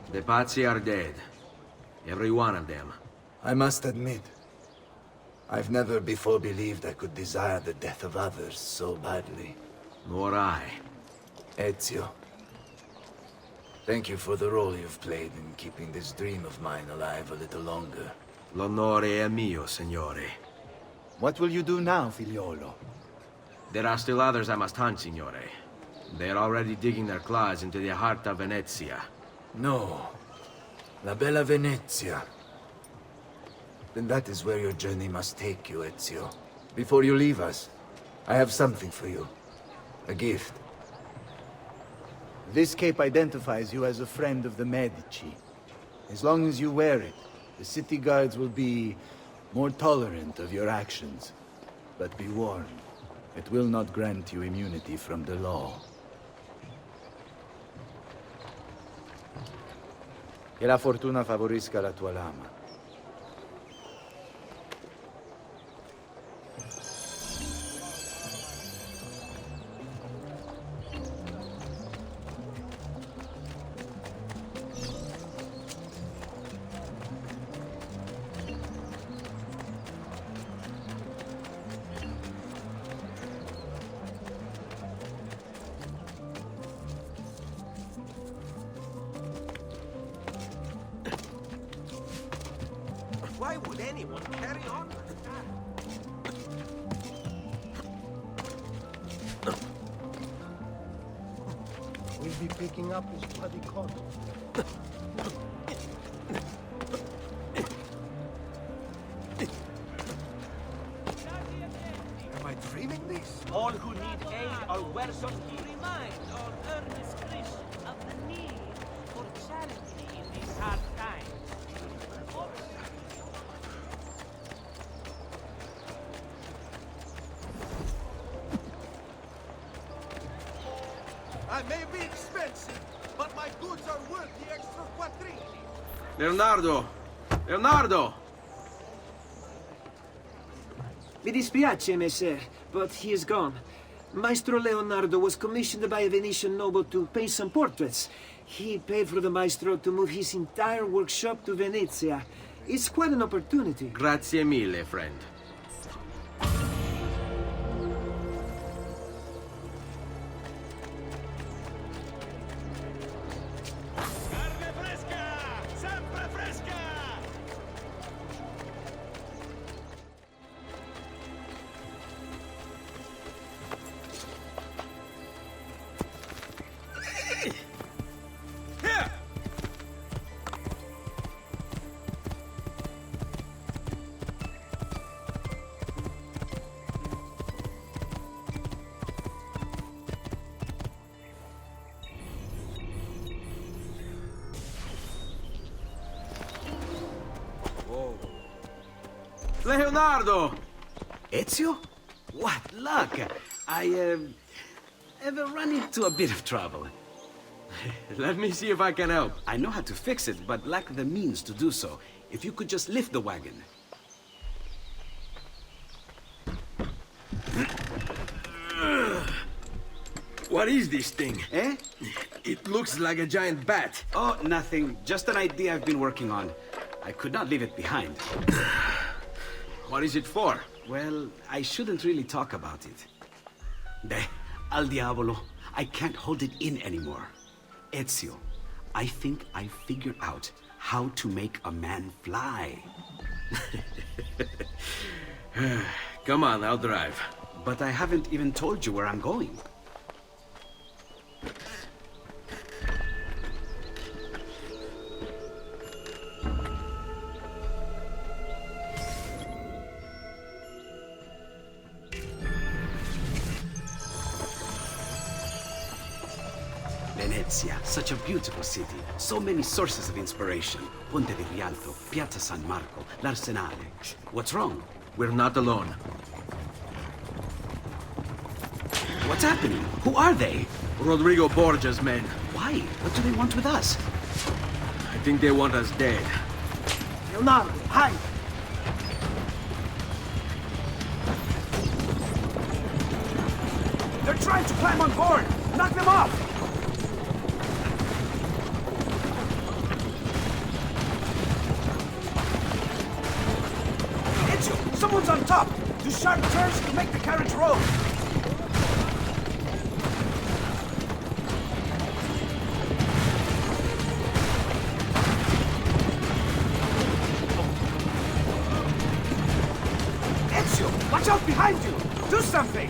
The Pazzi are dead. Every one of them. I must admit, I've never before believed I could desire the death of others so badly. Nor I. Ezio, thank you for the role you've played in keeping this dream of mine alive a little longer. L'onore è mio, signore. What will you do now, figliolo? There are still others I must hunt, signore. They're already digging their claws into the heart of Venezia. No. La bella Venezia. Then that is where your journey must take you, Ezio. Before you leave us, I have something for you. A gift. This cape identifies you as a friend of the Medici. As long as you wear it, the city guards will be more tolerant of your actions. But be warned, it will not grant you immunity from the law. Che la fortuna favorisca la tua lama. Why would anyone carry on like that? We'll be picking up his bloody coat. Am I dreaming this? All who need aid are welcome here. Remind our earnest Christians of the need for charity in these hard times. I may be expensive, but my goods are worth the extra quattrini. Leonardo! Leonardo! Mi dispiace, messer, but he is gone. Maestro Leonardo was commissioned by a Venetian noble to paint some portraits. He paid for the maestro to move his entire workshop to Venezia. It's quite an opportunity. Grazie mille, friend. Carne fresca! Sempre fresca! Leonardo! Ezio? What luck! I, ever run into a bit of trouble. Let me see if I can help. I know how to fix it, but lack the means to do so. If you could just lift the wagon. What is this thing? Eh? It looks like a giant bat. Oh, nothing. Just an idea I've been working on. I could not leave it behind. What is it for? Well, I shouldn't really talk about it. Al diavolo. I can't hold it in anymore. Ezio, I think I figured out how to make a man fly. Come on, I'll drive. But I haven't even told you where I'm going. Venezia, such a beautiful city. So many sources of inspiration. Ponte di Rialto, Piazza San Marco, l'Arsenale. What's wrong? We're not alone. What's happening? Who are they? Rodrigo Borgia's men. Why? What do they want with us? I think they want us dead. Leonardo, hide! They're trying to climb on board! Knock them off! Stop! Do sharp turns to make the carriage roll! Ezio! Watch out behind you! Do something!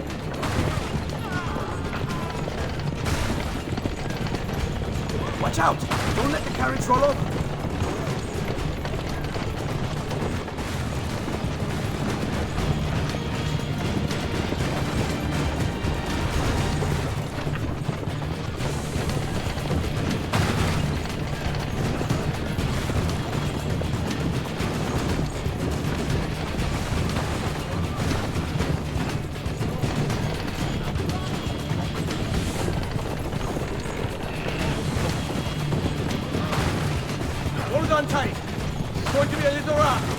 Watch out! Don't let the carriage roll over! Hold on tight. It's going to be a little rough.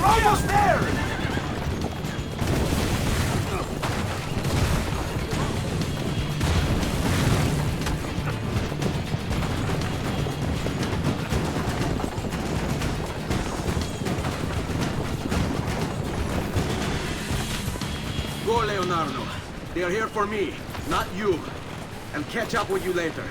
Almost there! Go, Leonardo. They are here for me, not you. I'll catch up with you later.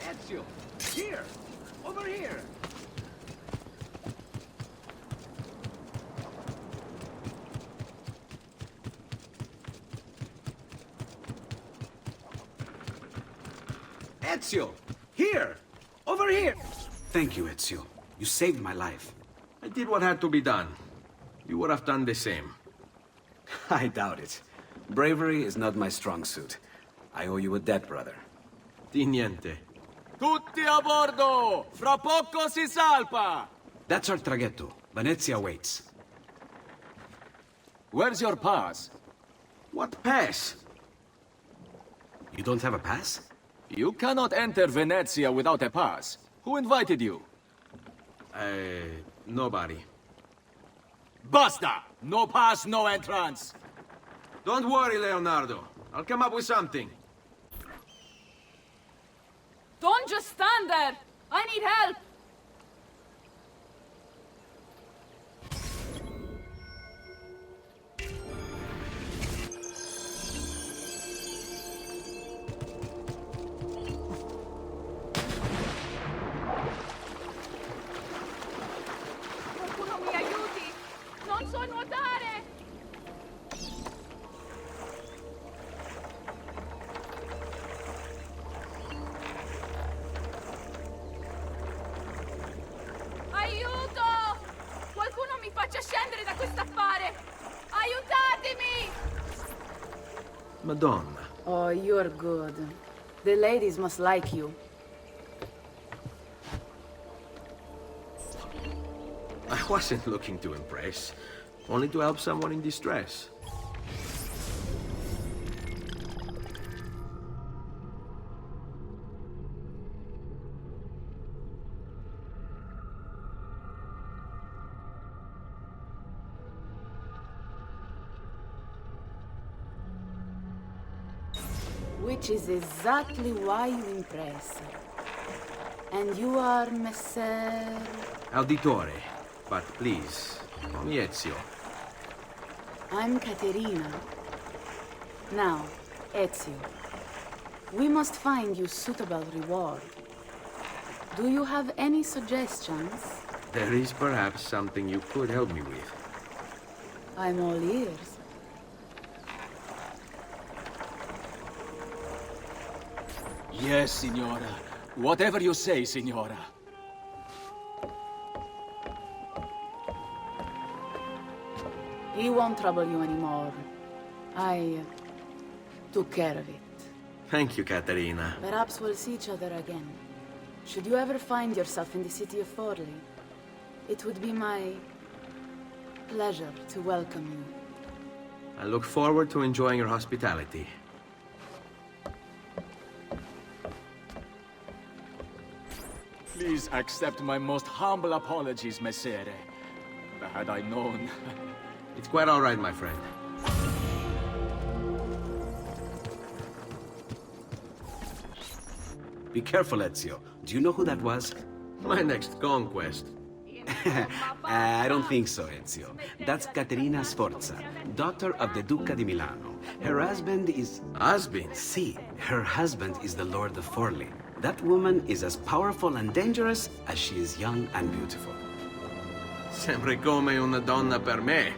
Ezio! Here! Over here! Ezio! Here! Over here! Thank you, Ezio. You saved my life. I did what had to be done. You would have done the same. I doubt it. Bravery is not my strong suit. I owe you a debt, brother. Di niente. Tutti a bordo! Fra poco si salpa! That's our traghetto. Venezia waits. Where's your pass? What pass? You don't have a pass? You cannot enter Venezia without a pass. Who invited you? Nobody. Basta! No pass, no entrance! Don't worry, Leonardo. I'll come up with something. Don't just stand there! I need help! Qualcuno mi aiuti! Non so nuotare! mi faccia scendere da quest'affare! Aiutatemi! Madonna. Oh, you're good. The ladies must like you. I wasn't looking to impress, only to help someone in distress. Which is exactly why you impress. And you are Messer... Auditore, but please, call me Ezio. I'm Caterina. Now, Ezio, we must find you suitable reward. Do you have any suggestions? There is perhaps something you could help me with. I'm all ears. Yes, Signora. Whatever you say, Signora. He won't trouble you anymore. I took care of it. Thank you, Caterina. Perhaps we'll see each other again. Should you ever find yourself in the city of Forlì, it would be my pleasure to welcome you. I look forward to enjoying your hospitality. Please accept my most humble apologies, Messere. Had I known... It's quite all right, my friend. Be careful, Ezio. Do you know who that was? My next conquest. I don't think so, Ezio. That's Caterina Sforza, daughter of the Duca di Milano. Her husband is... Husband? See, her husband is the Lord of Forlì. That woman is as powerful and dangerous as she is young and beautiful. Sempre come una donna per me.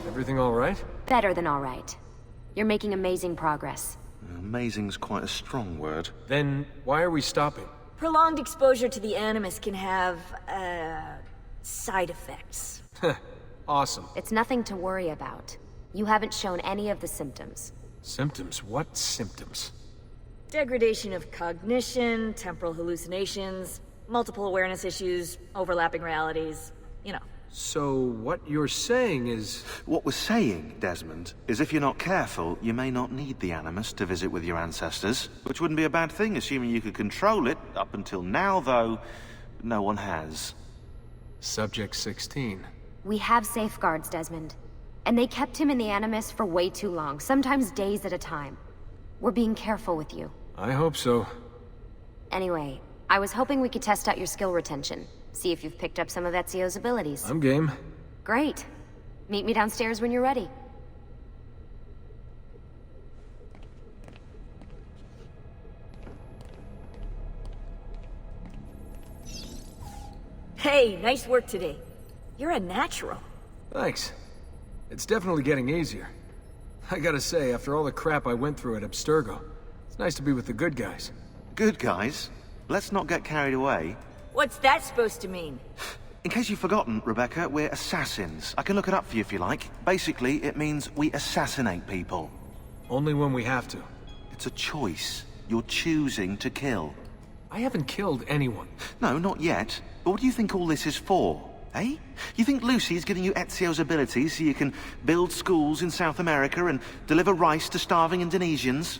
Everything all right? Better than all right. You're making amazing progress. Amazing's quite a strong word. Then why are we stopping? Prolonged exposure to the Animus can have, side effects. Awesome. It's nothing to worry about. You haven't shown any of the symptoms. Symptoms? What symptoms? Degradation of cognition, temporal hallucinations, multiple awareness issues, overlapping realities, you know. So what you're saying is... What we're saying, Desmond, is if you're not careful, you may not need the Animus to visit with your ancestors. Which wouldn't be a bad thing, assuming you could control it. Up until now, though, no one has. Subject 16. We have safeguards, Desmond. And they kept him in the Animus for way too long, sometimes days at a time. We're being careful with you. I hope so. Anyway, I was hoping we could test out your skill retention. See if you've picked up some of Ezio's abilities. I'm game. Great. Meet me downstairs when you're ready. Hey, nice work today. You're a natural. Thanks. It's definitely getting easier. I gotta say, after all the crap I went through at Abstergo, it's nice to be with the good guys. Good guys? Let's not get carried away. What's that supposed to mean? In case you've forgotten, Rebecca, we're assassins. I can look it up for you if you like. Basically, it means we assassinate people. Only when we have to. It's a choice. You're choosing to kill. I haven't killed anyone. No, not yet. But what do you think all this is for? Eh? You think Lucy's giving you Ezio's abilities so you can build schools in South America and deliver rice to starving Indonesians?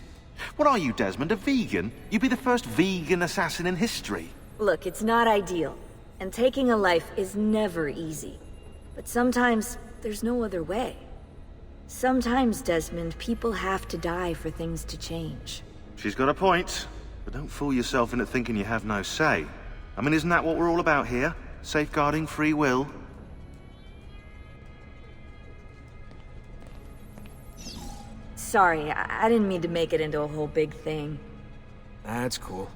What are you, Desmond, a vegan? You'd be the first vegan assassin in history. Look, it's not ideal, and taking a life is never easy. But sometimes, there's no other way. Sometimes, Desmond, people have to die for things to change. She's got a point, but don't fool yourself into thinking you have no say. I mean, isn't that what we're all about here? Safeguarding free will? Sorry, I didn't mean to make it into a whole big thing. That's cool.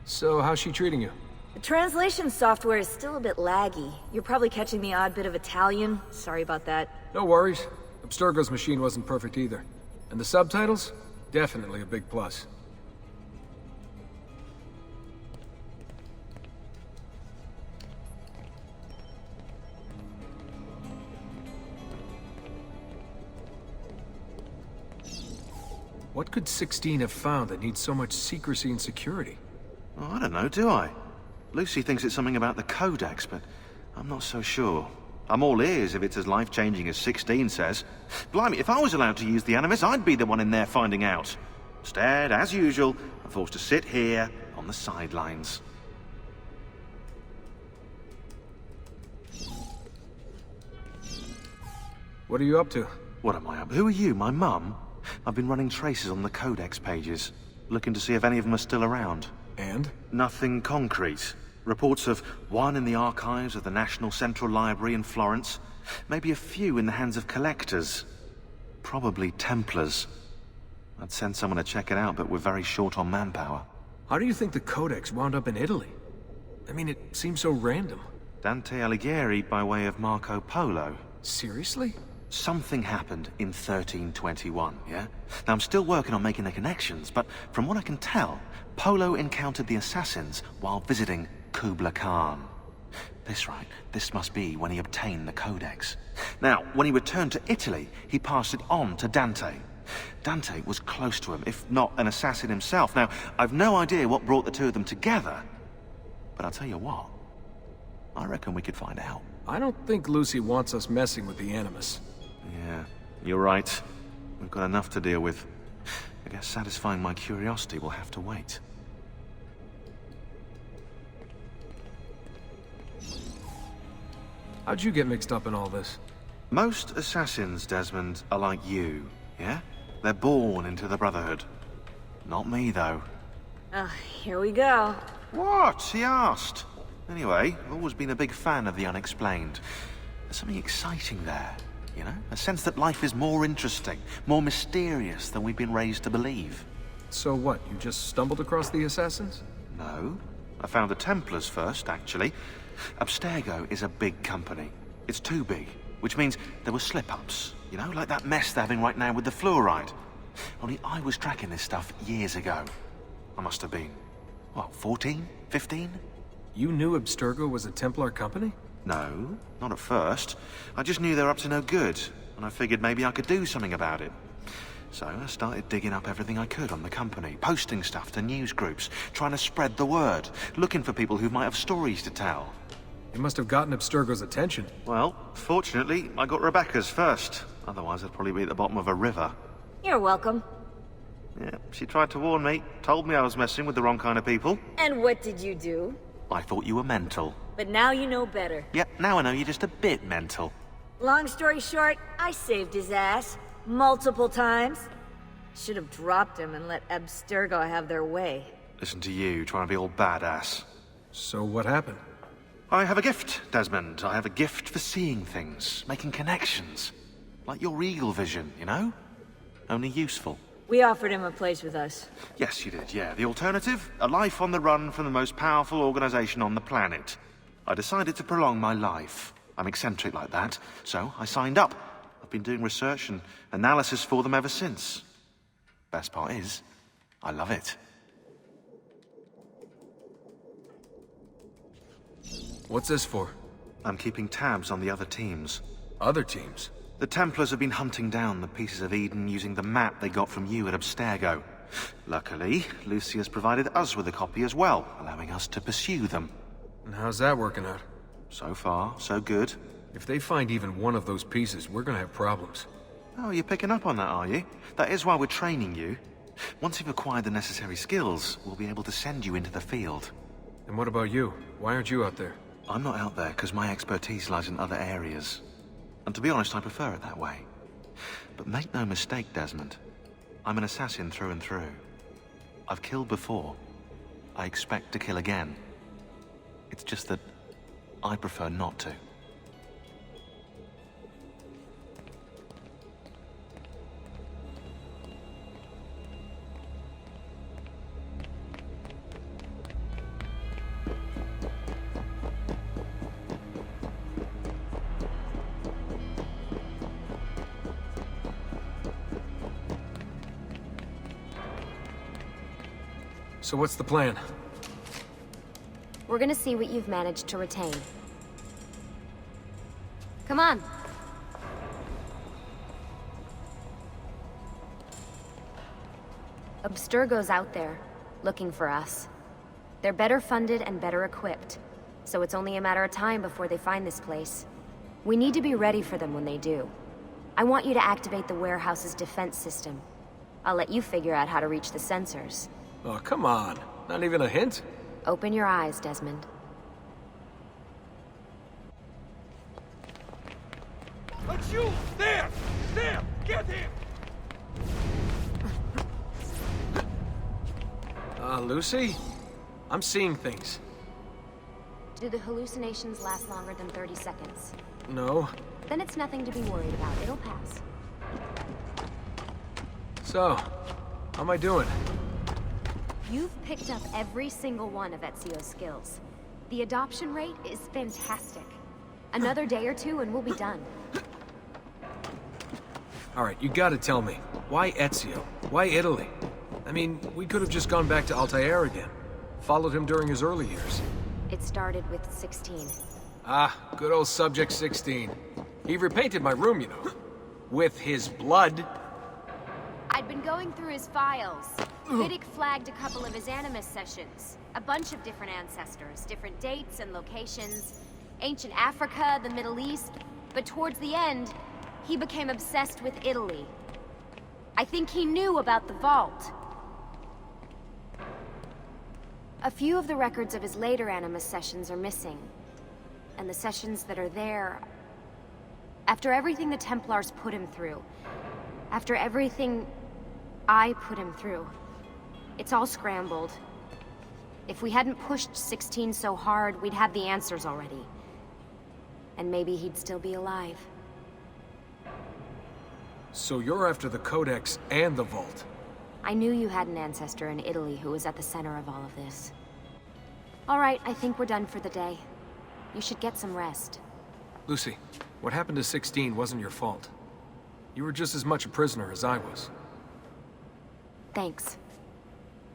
So, how's she treating you? The translation software is still a bit laggy. You're probably catching the odd bit of Italian. Sorry about that. No worries. Abstergo's machine wasn't perfect either. And the subtitles? Definitely a big plus. What could 16 have found that needs so much secrecy and security? Oh, I don't know, do I? Lucy thinks it's something about the Codex, but I'm not so sure. I'm all ears if it's as life-changing as 16 says. Blimey, if I was allowed to use the Animus, I'd be the one in there finding out. Instead, as usual, I'm forced to sit here on the sidelines. What are you up to? What am I up? Who are you, my mum? I've been running traces on the Codex pages, looking to see if any of them are still around. And? Nothing concrete. Reports of one in the archives of the National Central Library in Florence. Maybe a few in the hands of collectors. Probably Templars. I'd send someone to check it out, but we're very short on manpower. How do you think the Codex wound up in Italy? I mean, it seems so random. Dante Alighieri by way of Marco Polo. Seriously? Something happened in 1321, yeah? Now, I'm still working on making the connections, but from what I can tell, Polo encountered the assassins while visiting Kubla Khan. This must be when he obtained the Codex. Now, when he returned to Italy, he passed it on to Dante. Dante was close to him, if not an assassin himself. Now, I've no idea what brought the two of them together, but I'll tell you what, I reckon we could find out. I don't think Lucy wants us messing with the Animus. Yeah, you're right. We've got enough to deal with. I guess satisfying my curiosity will have to wait. How'd you get mixed up in all this? Most assassins, Desmond, are like you, yeah? They're born into the Brotherhood. Not me, though. Here we go. What? He asked. Anyway, I've always been a big fan of the unexplained. There's something exciting there, you know? A sense that life is more interesting, more mysterious than we've been raised to believe. So what, you just stumbled across the Assassins? No. I found the Templars first, actually. Abstergo is a big company. It's too big, which means there were slip-ups, you know, like that mess they're having right now with the fluoride. Only I was tracking this stuff years ago. I must have been, what, 14? 15? You knew Abstergo was a Templar company? No, not at first. I just knew they were up to no good, and I figured maybe I could do something about it. So I started digging up everything I could on the company, posting stuff to news groups, trying to spread the word, looking for people who might have stories to tell. You must have gotten Abstergo's attention. Well, fortunately, I got Rebecca's first. Otherwise, I'd probably be at the bottom of a river. You're welcome. Yeah, she tried to warn me, told me I was messing with the wrong kind of people. And what did you do? I thought you were mental. But now you know better. Yep, now I know you're just a bit mental. Long story short, I saved his ass. Multiple times. Should have dropped him and let Abstergo have their way. Listen to you, trying to be all badass. So what happened? I have a gift, Desmond. I have a gift for seeing things, making connections. Like your eagle vision, you know? Only useful. We offered him a place with us. Yes, you did, yeah. The alternative? A life on the run from the most powerful organization on the planet. I decided to prolong my life. I'm eccentric like that, so I signed up. I've been doing research and analysis for them ever since. Best part is, I love it. What's this for? I'm keeping tabs on the other teams. Other teams? The Templars have been hunting down the pieces of Eden using the map they got from you at Abstergo. Luckily, Lucy has provided us with a copy as well, allowing us to pursue them. And how's that working out? So far, so good. If they find even one of those pieces, we're gonna have problems. Oh, you're picking up on that, are you? That is why we're training you. Once you've acquired the necessary skills, we'll be able to send you into the field. And what about you? Why aren't you out there? I'm not out there because my expertise lies in other areas. And to be honest, I prefer it that way. But make no mistake, Desmond. I'm an assassin through and through. I've killed before. I expect to kill again. It's just that I prefer not to. So what's the plan? We're gonna see what you've managed to retain. Come on. Abstergo's out there, looking for us. They're better funded and better equipped, so it's only a matter of time before they find this place. We need to be ready for them when they do. I want you to activate the warehouse's defense system. I'll let you figure out how to reach the sensors. Oh, come on. Not even a hint? Open your eyes, Desmond. That's you! There! There! Get him! Lucy? I'm seeing things. Do the hallucinations last longer than 30 seconds? No. Then it's nothing to be worried about. It'll pass. So, how am I doing? You've picked up every single one of Ezio's skills. The adoption rate is fantastic. Another day or two and we'll be done. Alright, you gotta tell me. Why Ezio? Why Italy? I mean, we could have just gone back to Altair again. Followed him during his early years. It started with 16. Ah, good old Subject 16. He repainted my room, you know. With his blood. I'd been going through his files. Vidic flagged a couple of his Animus sessions. A bunch of different ancestors, different dates and locations. Ancient Africa, the Middle East. But towards the end, he became obsessed with Italy. I think he knew about the vault. A few of the records of his later Animus sessions are missing. And the sessions that are there... After everything the Templars put him through, after everything I put him through, it's all scrambled. If we hadn't pushed 16 so hard, we'd have the answers already. And maybe he'd still be alive. So you're after the Codex and the Vault? I knew you had an ancestor in Italy who was at the center of all of this. All right, I think we're done for the day. You should get some rest. Lucy, what happened to 16 wasn't your fault. You were just as much a prisoner as I was. Thanks.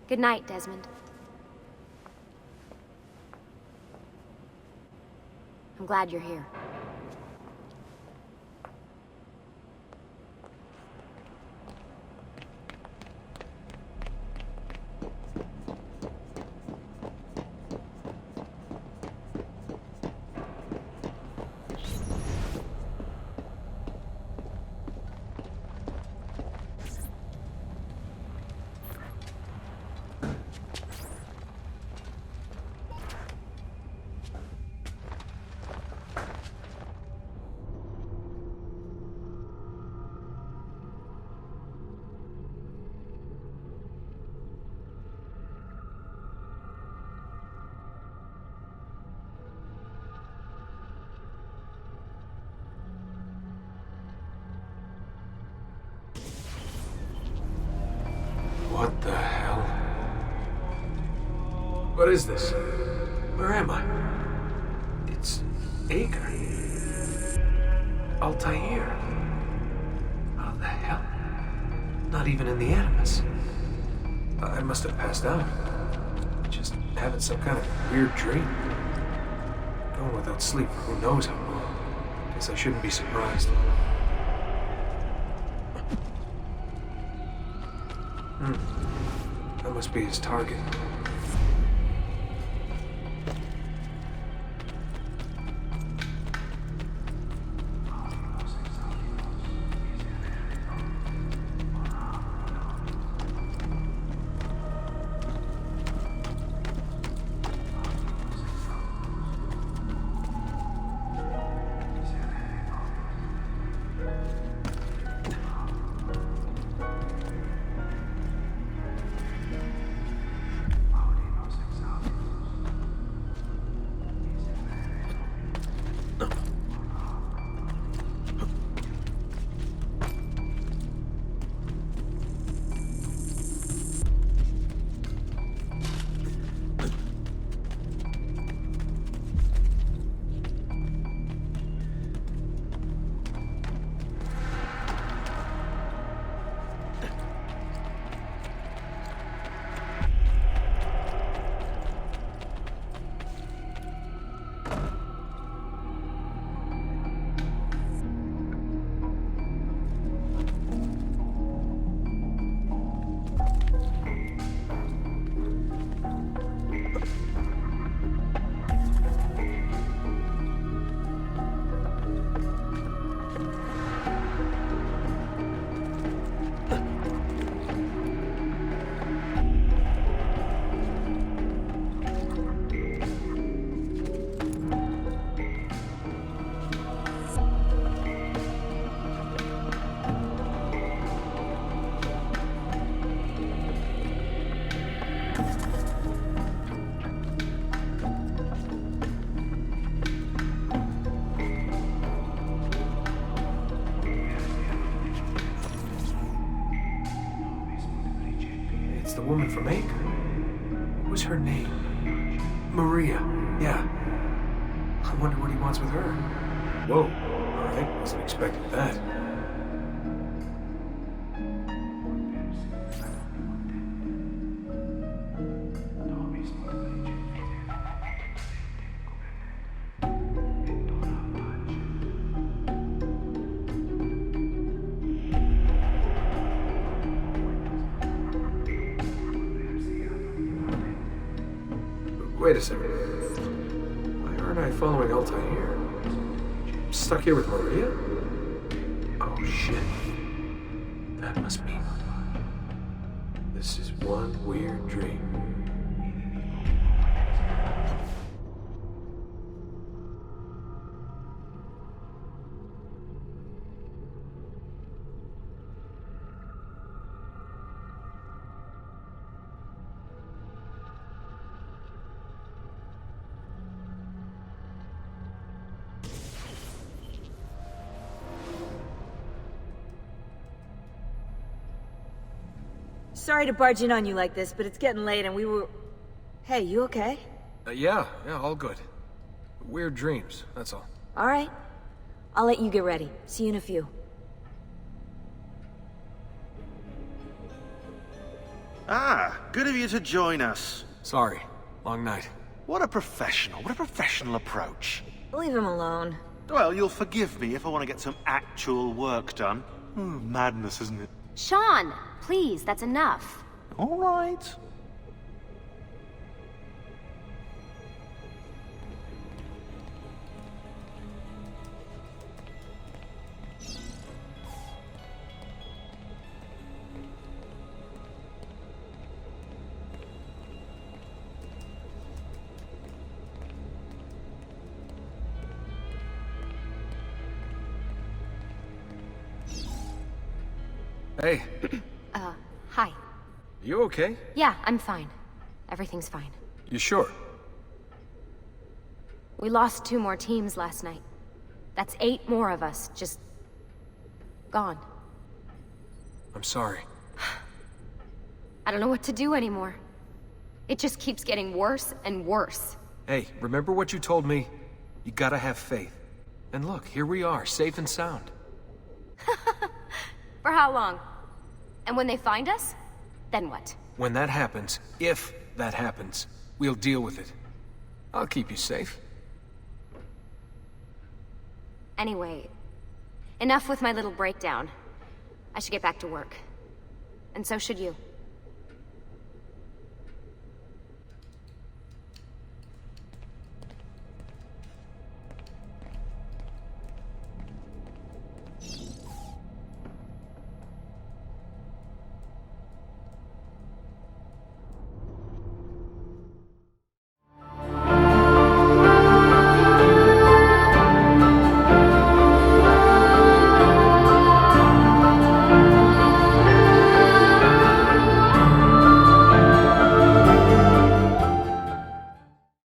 Good night, Desmond. I'm glad you're here. What the hell? What is this? Where am I? It's Acre. Altair. How the hell? Not even in the Animus. I must have passed out. Just having some kind of weird dream. Going without sleep for who knows how long. Guess I shouldn't be surprised. That must be his target. woman from Acre. What was her name? Maria. Yeah. I wonder what he wants with her. Whoa. Alright, wasn't expecting that. Wait a second. Why aren't I following Altai here? I'm stuck here with Maria? Oh shit. That must mean this is one weird dream. Sorry to barge in on you like this, but it's getting late and we were... Hey, you okay? Yeah, all good. Weird dreams, that's all. Alright. I'll let you get ready. See you in a few. Ah, good of you to join us. Sorry, long night. What a professional approach. Leave him alone. Well, you'll forgive me if I want to get some actual work done. Madness, isn't it? Sean, please, that's enough. All right. Hey. Hi. You okay? Yeah, I'm fine. Everything's fine. You sure? We lost 2 more teams last night. That's 8 more of us, just... gone. I'm sorry. I don't know what to do anymore. It just keeps getting worse and worse. Hey, remember what you told me? You gotta have faith. And look, here we are, safe and sound. For how long? And when they find us, then what? When that happens, if that happens, we'll deal with it. I'll keep you safe. Anyway, enough with my little breakdown. I should get back to work. And so should you.